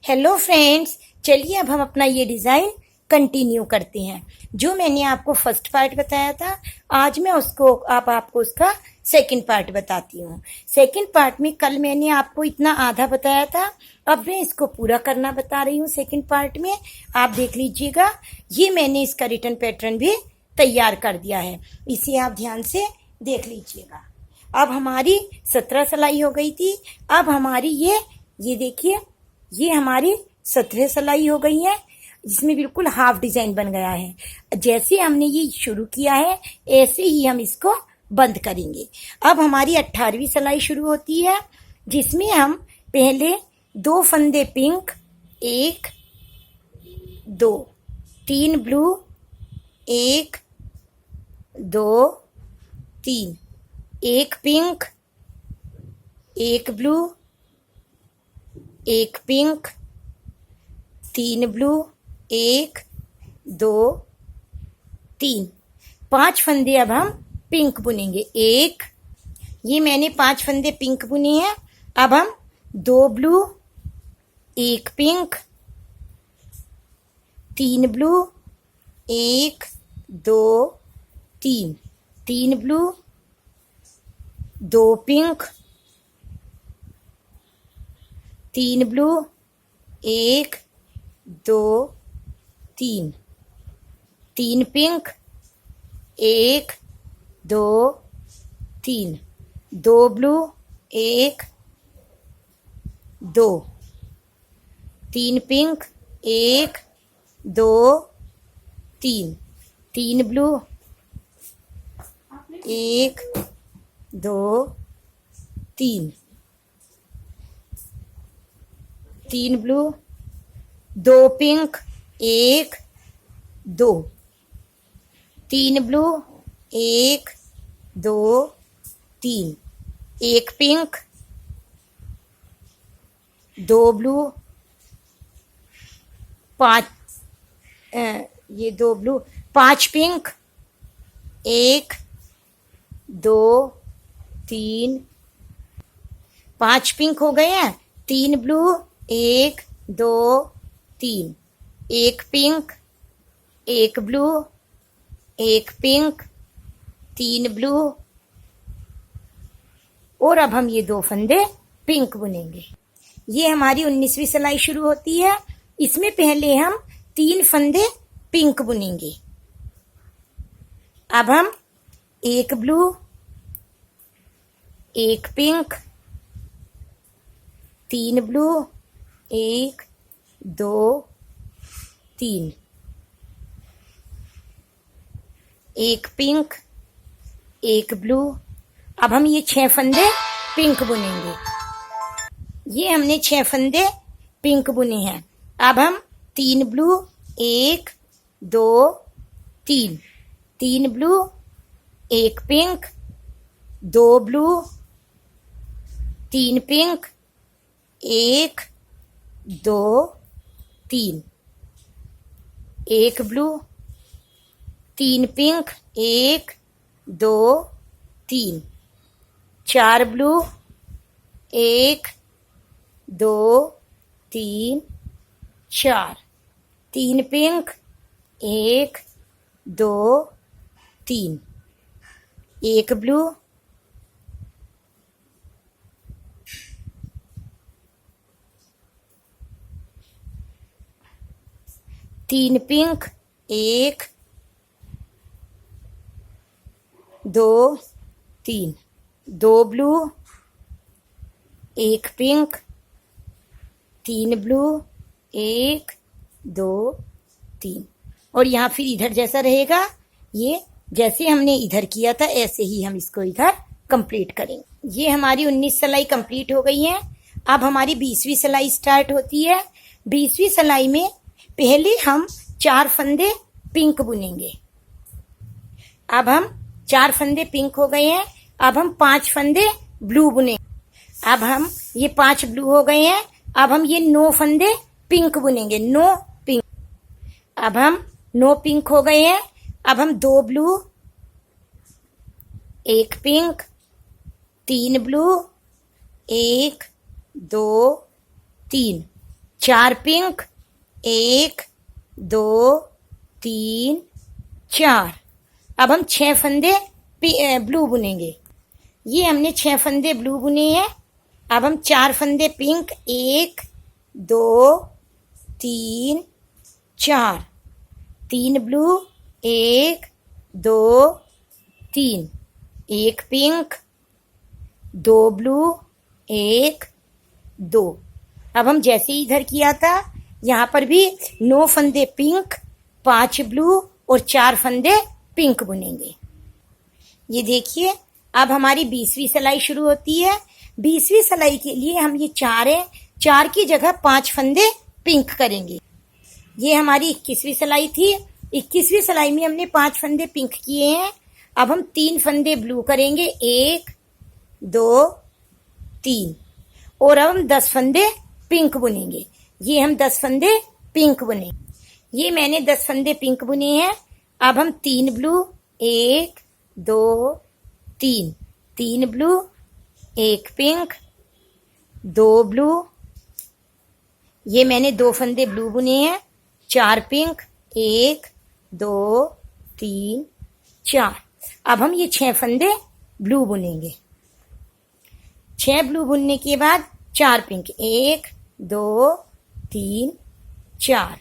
Hello friends, चलिए अब हम अपना ये डिज़ाइन कंटिन्यू करते हैं। जो मैंने आपको फर्स्ट पार्ट बताया था, आज मैं उसको आपको उसका सेकंड पार्ट बताती हूँ। सेकंड पार्ट में कल मैंने आपको इतना आधा बताया था, अब मैं इसको पूरा करना बता रही हूँ। सेकंड पार्ट में आप देख लीजिएगा, ये मैंने इसका रिटर्न पैटर्न भी तैयार कर दिया है, इसे आप ध्यान से देख लीजिएगा। अब हमारी 17 सिलाई हो गई थी, अब हमारी ये देखिए, ये हमारी 17 सिलाई हो गई है, जिसमें बिल्कुल हाफ डिजाइन बन गया है। जैसे हमने ये शुरू किया है ऐसे ही हम इसको बंद करेंगे। अब हमारी 18वीं सिलाई शुरू होती है, जिसमें हम पहले 2 फंदे pink, 1 2 3 blue, 1 2 3, 1 pink, 1 blue, 1 pink, 3 blue, 1 2 3, 5 फंदे अब हम पिंक बुनेंगे। ये मैंने 5 फंदे पिंक बुने हैं। अब हम 2 blue, 1 pink, 3 blue, 1 2 3, 3 blue, 2 pink, 3 blue, 1 2 3, 3 pink, 1 2 3, 2 blue, 1 2, 3 pink, 1 2 3, 3 blue, 1 2 3, 3 blue, 2 pink, 1 2, 3 blue, 1 2 3, 1 pink, 2 blue, 5 ये 2 ब्लू, 5 पिंक, 1 2 3, 5 पिंक हो गए हैं, 3 blue, 1 2 3, 1 pink, 1 blue, 1 pink, 3 blue, और अब हम ये 2 फंदे पिंक बुनेंगे। ये हमारी 19वीं सिलाई शुरू होती है, इसमें पहले हम 3 फंदे पिंक बुनेंगे। अब हम 1 blue, 1 pink, 3 blue, 1 2 3, 1 pink, 1 blue. अब हम ये 6 फंदे पिंक बुनेंगे। ये हमने 6 फंदे पिंक बुने हैं। अब हम 3 blue, 1 2 3, 3 blue, 1 pink, 2 blue, 3 pink, 1 2 3, 1 blue, 3 pink, 1 2 3, 4 blue, 1 2 3 4, 3 pink, 1 2 3, 1 blue, 3 pink, 1 2 3, 2 blue, 1 pink, 3 blue, 1 2 3, और यहाँ फिर इधर जैसा रहेगा, ये जैसे हमने इधर किया था ऐसे ही हम इसको इधर कंप्लीट करेंगे। ये हमारी 19 सिलाई कंप्लीट हो गई है। अब हमारी 20वीं सिलाई स्टार्ट होती है। 20वीं सिलाई में पहले हम 4 फंदे पिंक बुनेंगे। अब हम 4 फंदे पिंक हो गए हैं। अब हम 5 फंदे ब्लू बुनेंगे। अब हम ये 5 ब्लू हो गए हैं। अब हम ये 9 फंदे पिंक बुनेंगे। 9 पिंक। अब हम 9 पिंक हो गए हैं। अब हम 2 ब्लू, 1 पिंक, 3 ब्लू, 1 2 3, 4 पिंक, 1 2 3 4। अब हम 6 फंदे ब्लू बुनेंगे। ये हमने 6 फंदे ब्लू बुने हैं। अब हम 4 फंदे पिंक, 1 2 3 4, 3 ब्लू, 1 2 3, 1 पिंक, 2 ब्लू, 1 2। अब हम जैसे ही इधर किया था यहाँ पर भी 9 फंदे पिंक, 5 ब्लू और 4 फंदे पिंक बुनेंगे। ये देखिए, अब हमारी 20वीं सिलाई शुरू होती है। 20वीं सिलाई के लिए हम ये 4 है, 4 की जगह 5 फंदे पिंक करेंगे। ये हमारी 21वीं सिलाई थी। 21वीं सिलाई में हमने 5 फंदे पिंक किए हैं। अब हम 3 फंदे ब्लू करेंगे, 1 2 3, और अब हम 10 फंदे पिंक बुनेंगे। ये हम 10 फंदे पिंक बुने। ये मैंने 10 फंदे पिंक बुने हैं। अब हम 3 ब्लू, 1 2 3, 3 ब्लू, 1 पिंक, 2 ब्लू, ये मैंने 2 फंदे ब्लू बुने हैं, 4 पिंक, 1 2 3 4। अब हम ये 6 फंदे ब्लू बुनेंगे। 6 ब्लू बुनने के बाद 4 पिंक, 1 2 3 4।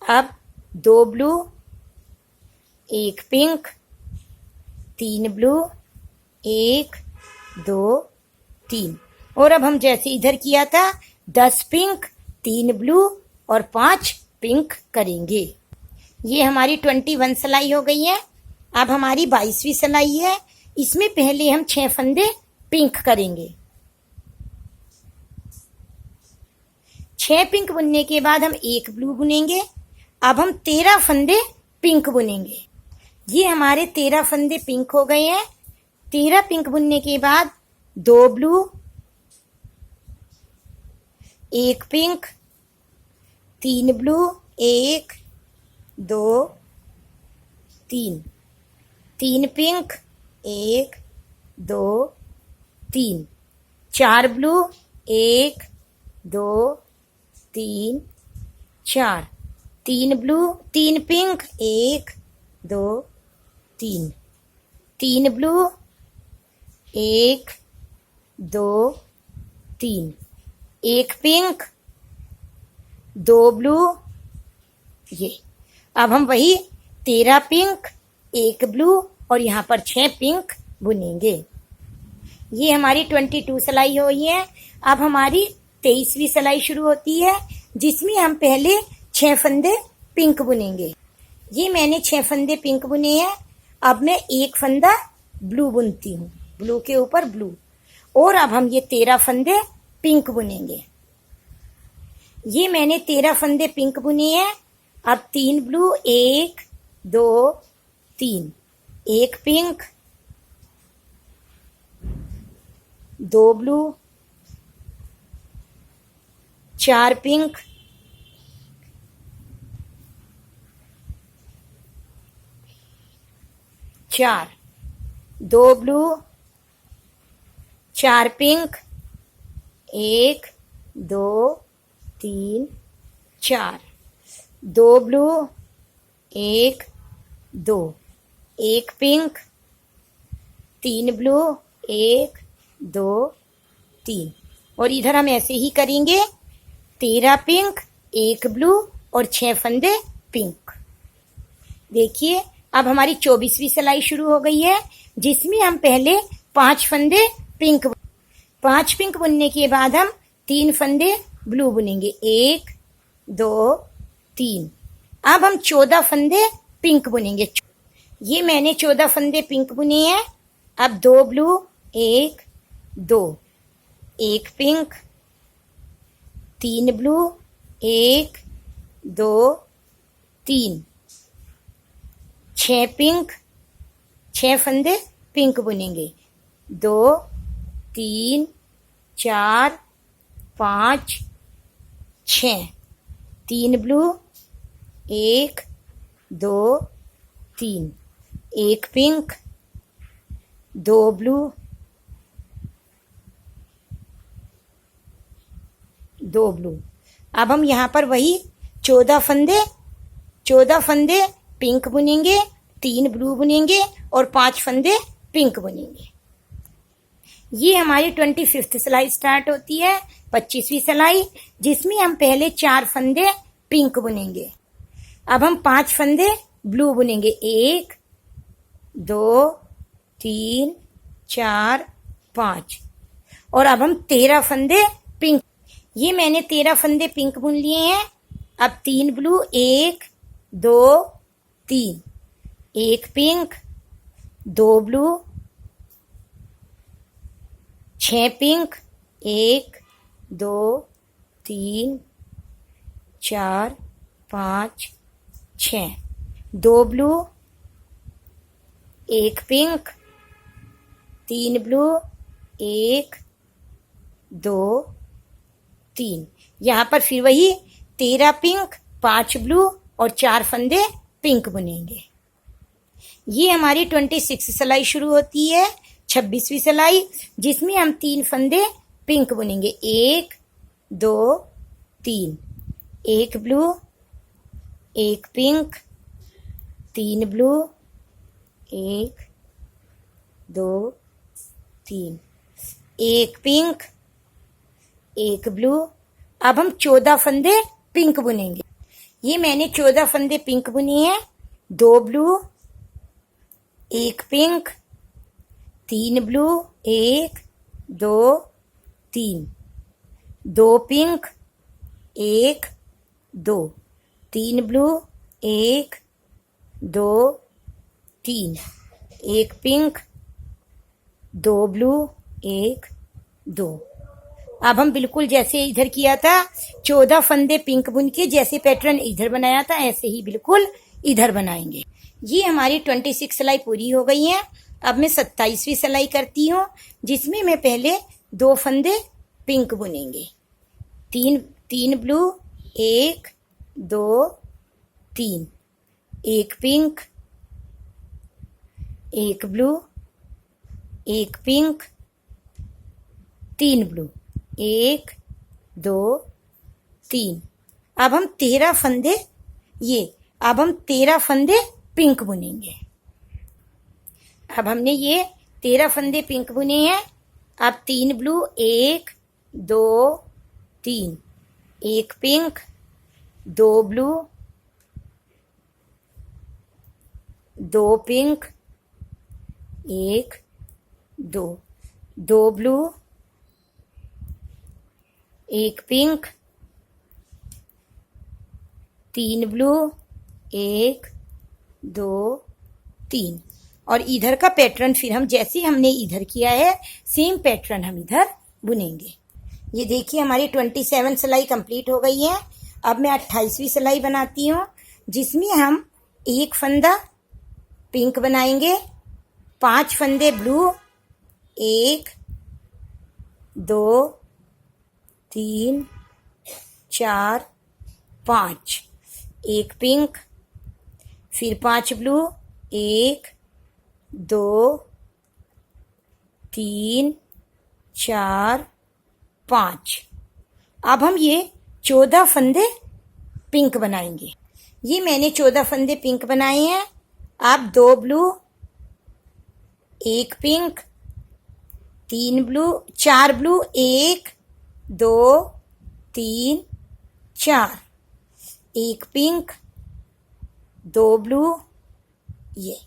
अब 2 ब्लू, 1 पिंक, 3 ब्लू, 1 2 3। और अब हम जैसे इधर किया था 10 पिंक, 3 ब्लू और 5 पिंक करेंगे। ये हमारी 21 सिलाई हो गई है। अब हमारी 22वीं सिलाई है। इसमें पहले हम 6 फंदे पिंक करेंगे। 6 पिंक बुनने के बाद हम 1 ब्लू बुनेंगे। अब हम 13 फंदे पिंक बुनेंगे। ये हमारे 13 फंदे पिंक हो गए हैं। 13 पिंक बुनने के बाद 2 blue, 1 pink, 3 blue, 1 2 3, 3 pink, 1 2 3, 4 blue, 1 2 3 4, 3 blue, 3 pink, 1 2 3, 3 blue, 1 2 3, 1 pink, 2 blue. ये अब हम वही 13 पिंक, 1 ब्लू और यहाँ पर 6 पिंक बुनेंगे। ये हमारी 22 सिलाई हुई है। अब हमारी 23वीं सिलाई शुरू होती है, जिसमें हम पहले 6 फंदे पिंक बुनेंगे। ये मैंने 6 फंदे पिंक बुने हैं। अब मैं 1 फंदा ब्लू बुनती हूँ, ब्लू के ऊपर ब्लू, और अब हम ये 13 फंदे पिंक बुनेंगे। ये मैंने 13 फंदे पिंक बुने हैं। अब 3 blue, 1 2 3, 1 pink, 2 blue, 4 pink, 4, 2 blue, 4 pink, 1 2 3 4, 2 blue, 1 2, 1 pink, 3 blue, 1 2 3। और इधर हम ऐसे ही करेंगे, 13 पिंक, 1 ब्लू और 6 फंदे पिंक। देखिए, अब हमारी 24वीं सिलाई शुरू हो गई है, जिसमें हम पहले 5 फंदे पिंक, 5 पिंक बुनने के बाद हम 3 फंदे ब्लू बुनेंगे, 1 2 3। अब हम 14 फंदे पिंक बुनेंगे। ये मैंने 14 फंदे पिंक बुने हैं। अब 2 ब्लू, 1 2, 1 पिंक, 3 ब्लू, 1 2 3, 6 पिंक, 6 फंदे पिंक बुनेंगे, 2 3 4 5 6, 3 ब्लू, 1 2 3, 1 पिंक, 2 ब्लू, 2 ब्लू। अब हम यहाँ पर वही 14 फंदे पिंक बुनेंगे, 3 ब्लू बुनेंगे और 5 फंदे पिंक बुनेंगे। ये हमारी 25th सिलाई स्टार्ट होती है, 25वीं सिलाई, जिसमें हम पहले 4 फंदे पिंक बुनेंगे। अब हम 5 फंदे ब्लू बुनेंगे, 1 2 3 4 5, और अब हम 13 फंदे पिंक। ये मैंने 13 फंदे पिंक बुन लिए हैं। अब 3 blue, 1 2 3, 1 pink, 2 blue, 6 pink, 1 2 3 4 5 6, 2 blue, 1 pink, 3 blue, 1 2 3। यहाँ पर फिर वही 13 पिंक, 5 ब्लू और 4 फंदे पिंक बुनेंगे। ये हमारी 26 सिलाई शुरू होती है, 26वीं सिलाई, जिसमें हम 3 फंदे पिंक बुनेंगे, 1 2 3, 1 blue, 1 pink, 3 blue, 1 2 3, 1 pink, 1 blue. अब हम 14 फंदे पिंक बुनेंगे। ये मैंने 14 फंदे पिंक बुनी है, 2 blue, 1 pink, 3 blue, 1 2 3, 2 pink, 1 2, 3 blue, 1 2 3, 1 pink, 2 blue, 1 2। अब हम बिल्कुल जैसे इधर किया था 14 फंदे पिंक बुन के जैसे पैटर्न इधर बनाया था, ऐसे ही बिल्कुल इधर बनाएंगे। ये हमारी 26 सिलाई पूरी हो गई है। अब मैं 27वीं सिलाई करती हूँ, जिसमें मैं पहले 2 फंदे पिंक बुनेंगे, 3 blue, 1 2 3, 1 pink, 1 blue, 1 pink, 3 blue, 1 2 3। अब हम 13 फंदे अब हम 13 फंदे पिंक बुनेंगे। अब हमने ये 13 फंदे पिंक बुने हैं। अब 3 blue, 1 2 3, 1 pink, 2 blue, 2 pink, 1 2, 2 blue, 1 pink, 3 blue, 1 2 3। और इधर का पैटर्न फिर हम जैसे हमने इधर किया है सेम पैटर्न हम इधर बुनेंगे। ये देखिए हमारी 27 सिलाई कंप्लीट हो गई है। अब मैं 28वीं सिलाई बनाती हूँ, जिसमें हम 1 फंदा पिंक बनाएंगे, 5 फंदे ब्लू, 1 2 3 4 5, 1 पिंक, फिर 5 ब्लू, 1 2 3 4 5। अब हम ये 14 फंदे पिंक बनाएंगे। ये मैंने 14 फंदे पिंक बनाए हैं। अब 2 blue, 1 pink, 3 blue, 4 blue, 1 2 3 4, 1 pink, 2 blue, ये।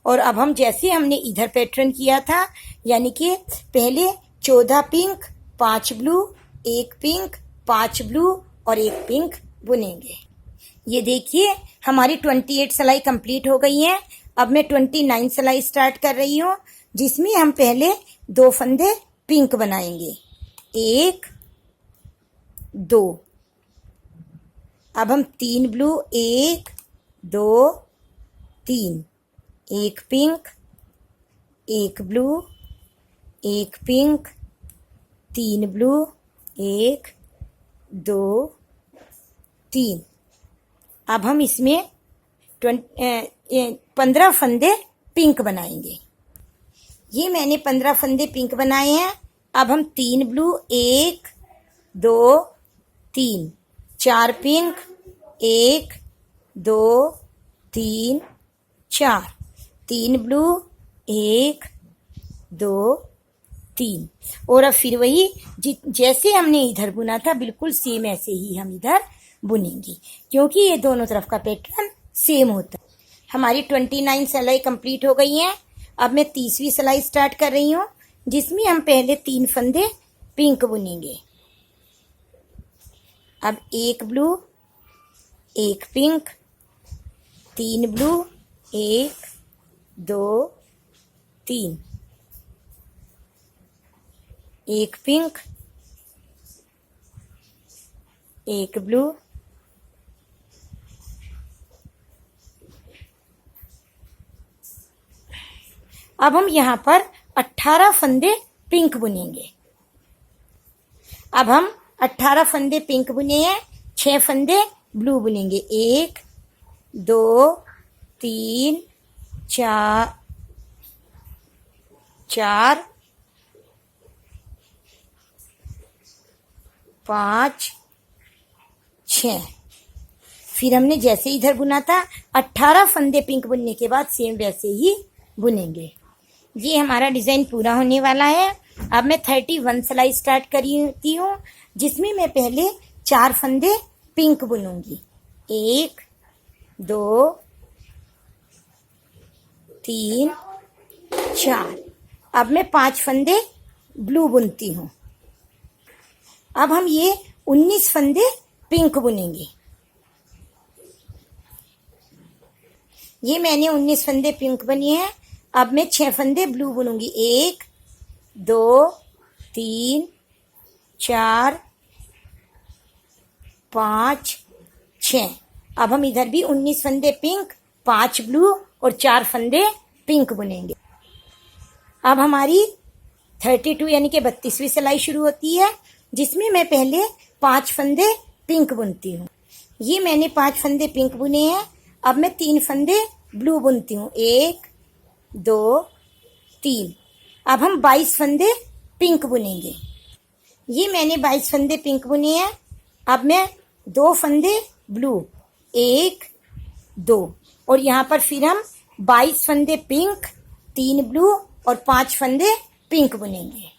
और अब हम जैसे हमने इधर पैटर्न किया था, यानी कि पहले 14 पिंक, 5 ब्लू, 1 पिंक, 5 ब्लू और 1 पिंक बुनेंगे। ये देखिए हमारी 28 सिलाई कंप्लीट हो गई है। अब मैं 29 सिलाई स्टार्ट कर रही हूँ, जिसमें हम पहले 2 फंदे पिंक बनाएंगे, 1 2। अब हम 3 blue, 1 2 3, 1 pink, 1 blue, 1 pink, 3 blue, 1 2 3। अब हम इसमें 15 फंदे पिंक बनाएंगे। ये मैंने 15 फंदे पिंक बनाए हैं। अब हम 3 ब्लू, 1 2 3, 4 पिंक, 1 2 3 4, 3 ब्लू, 1 2 3। और अब फिर वही जैसे हमने इधर बुना था बिल्कुल सेम ऐसे ही हम इधर बुनेंगे, क्योंकि ये दोनों तरफ का पैटर्न सेम होता है। हमारी 29 सिलाई कंप्लीट हो गई है। अब मैं 30वीं सिलाई स्टार्ट कर रही हूँ, जिसमें हम पहले 3 फंदे पिंक बुनेंगे। अब 1 blue, 1 pink, 3 blue, 1 2 3, 1 pink, 1 blue, अब हम यहाँ पर 18 फंदे पिंक बुनेंगे। अब हम 18 फंदे पिंक बुने हैं, 6 फंदे ब्लू बुनेंगे। 1 2 3 4 5 6। फिर हमने जैसे इधर बुना था 18 फंदे पिंक बुनने के बाद सेम वैसे ही बुनेंगे। ये हमारा डिजाइन पूरा होने वाला है। अब मैं 31 सिलाई स्टार्ट करती हूँ, जिसमें मैं पहले 4 फंदे पिंक बुनूंगी। 1 2 3 4। अब मैं 5 फंदे ब्लू बुनती हूँ। अब हम ये 19 फंदे पिंक बुनेंगे। ये मैंने 19 फंदे पिंक बनी है। अब मैं 6 फंदे ब्लू बुनूंगी। 1 2 3 4 5 6। अब हम इधर भी 19 फंदे पिंक, 5 ब्लू और 4 फंदे पिंक बुनेंगे। अब हमारी 32 यानी कि 32वीं सिलाई शुरू होती है, जिसमें मैं पहले 5 फंदे पिंक बुनती हूँ। ये मैंने 5 फंदे पिंक बुने हैं। अब मैं 3 फंदे ब्लू बुनती हूँ। 1 2 3। अब हम 22 फंदे पिंक बुनेंगे। ये मैंने 22 फंदे पिंक बुने हैं। अब मैं 2 फंदे ब्लू, 1 2, और यहाँ पर फिर हम 22 फंदे पिंक, 3 ब्लू और 5 फंदे पिंक बुनेंगे।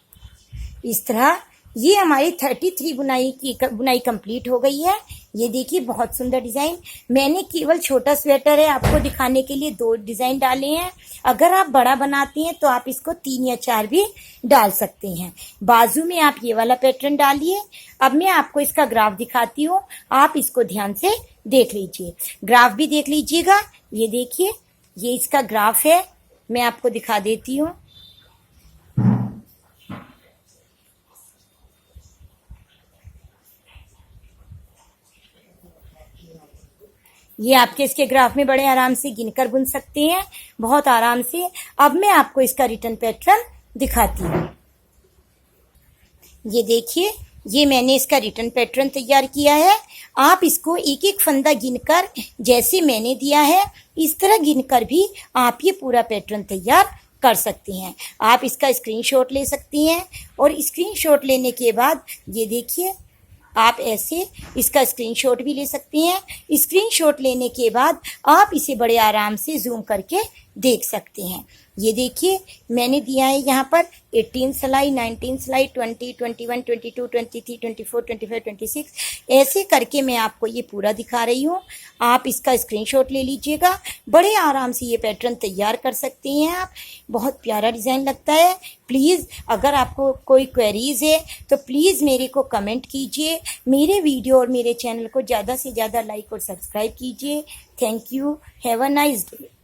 इस तरह ये हमारी 33 बुनाई कंप्लीट हो गई है। ये देखिए बहुत सुंदर डिजाइन। मैंने केवल छोटा स्वेटर है आपको दिखाने के लिए 2 डिजाइन डाले हैं। अगर आप बड़ा बनाती हैं तो आप इसको 3 या 4 भी डाल सकते हैं। बाजू में आप ये वाला पैटर्न डालिए। अब मैं आपको इसका ग्राफ दिखाती हूँ, आप इसको ध्यान से देख लीजिए। ग्राफ भी देख लीजिएगा। ये देखिए, ये इसका ग्राफ है, मैं आपको दिखा देती हूँ। ये आपके इसके ग्राफ में बड़े आराम से गिनकर बुन सकते हैं, बहुत आराम से। अब मैं आपको इसका रिटर्न पैटर्न दिखाती हूँ। ये देखिए, ये मैंने इसका रिटर्न पैटर्न तैयार किया है। आप इसको एक एक फंदा गिनकर, जैसे मैंने दिया है इस तरह गिनकर भी आप ये पूरा पैटर्न तैयार कर सकते हैं। आप इसका स्क्रीनशॉट ले सकती हैं, और स्क्रीनशॉट लेने के बाद ये देखिए, आप ऐसे इसका स्क्रीनशॉट भी ले सकती हैं। स्क्रीनशॉट लेने के बाद आप इसे बड़े आराम से जूम करके देख सकते हैं। ये देखिए, मैंने दिया है यहाँ पर 18 सिलाई, 19 सिलाई, 20, 21, 22, 23, 24, 25, 26, ऐसे करके मैं आपको ये पूरा दिखा रही हूँ। आप इसका स्क्रीनशॉट ले लीजिएगा, बड़े आराम से ये पैटर्न तैयार कर सकते हैं आप। बहुत प्यारा डिज़ाइन लगता है। प्लीज़ अगर आपको कोई क्वेरीज है तो प्लीज़ मेरे को कमेंट कीजिए। मेरे वीडियो और मेरे चैनल को ज़्यादा से ज़्यादा लाइक और सब्सक्राइब कीजिए। Thank you. Have a nice day.